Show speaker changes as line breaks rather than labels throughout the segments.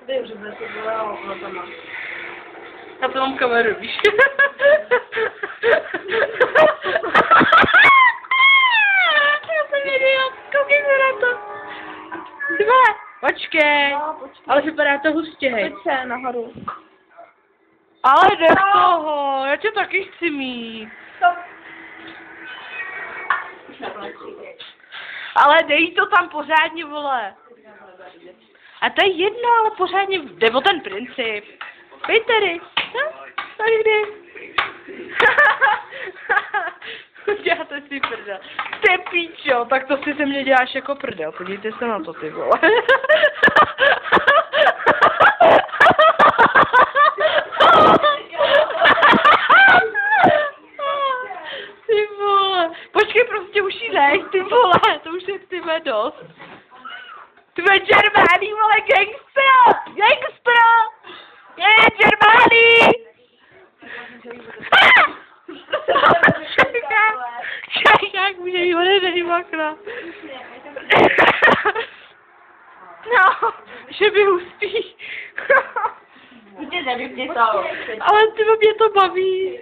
Vím, že bude se bylo na tam.
Já to mám kameru, víš? Já jsem idiot, koukej se na to. Dva, počkej.
No, počkej.
Ale vypadá to hustě, hej.
Pojď se nahoru.
Ale jde z toho, já tě taky chci mít.
Stop.
Ale dej to tam pořádně, vole. A to je jedno, ale pořádně jde o ten princip. Pojď tady. No, tak jde. Děláte si prdel. Ty píčo, tak to si ze mě děláš jako prdel. Podívejte se na to, ty vole. Ty vole. Počkej, prostě už jí nech, ty vole. To už je ty dost. Ty vole, Germání, vole, gangsta! Gangsta! Je, Germání! Čekák, může jí odejít makna. No, že by hustý. Ale ty mě to baví.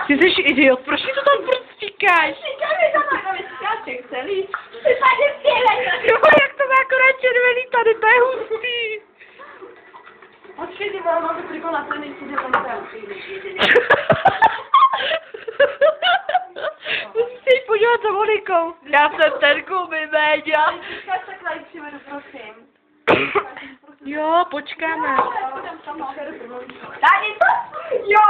Ty jsi idiot, proč mi to tam furt stříkáš? Jak to má akorát červený tady, to je hustý.
Počkej, ty vole, mám to triko na ten jistě, to nebude.
Musíš se jít podívat za Monikou. Já jsem Terku vyméďa.
Říkáš takhle, jich přivedu, prosím.
Jo, počkáme.
Dani, to? Jo!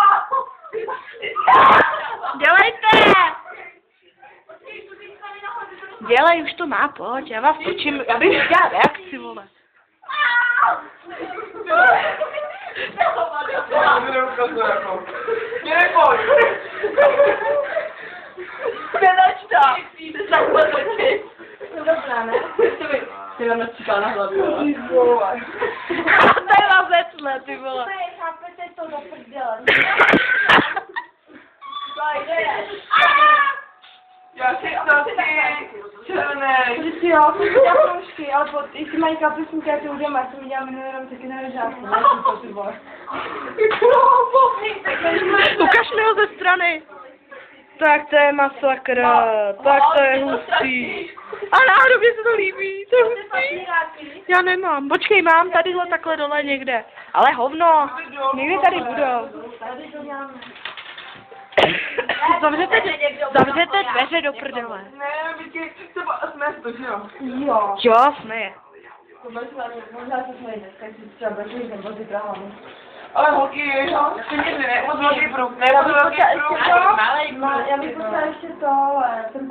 Dělejte! Dělej, už to má, pojď, já vás točím, abych viděla reakci, vole.
Nenačta! Ty se takhle točit. To dobrá, ne?
Ty vám nastříkala na hlavě, vole. To je lazecle, ty vole.
Chápete to do prdele. To jde.
Já si taky červenej.
Když si jo, jsem si dělal kroužky, ale jestli mají kapesníky, já to udělám, já jsem ji dělal minulý rok taky na režáku. Nechci to, ty vole.
Ukaž mi ho ze strany. Tak to je masakr, tak to je hustý. A náhodou mě se to líbí, to je hustý. Já nemám, počkej, mám tadyhle takhle dole někde. Ale hovno, někde tady budou.
Tady to děláme.
Zavřete dveře do prdele.
Ne, Vicky, jsme to, že jo?
Jo.
Jo, jsme.
Možná to jsme dneska, si třeba brzdí ten vozí právě.
Ale holky, ještě mě ne, moc velký průk, ne, moc velký průk.
Já bych potřeba ještě to, ten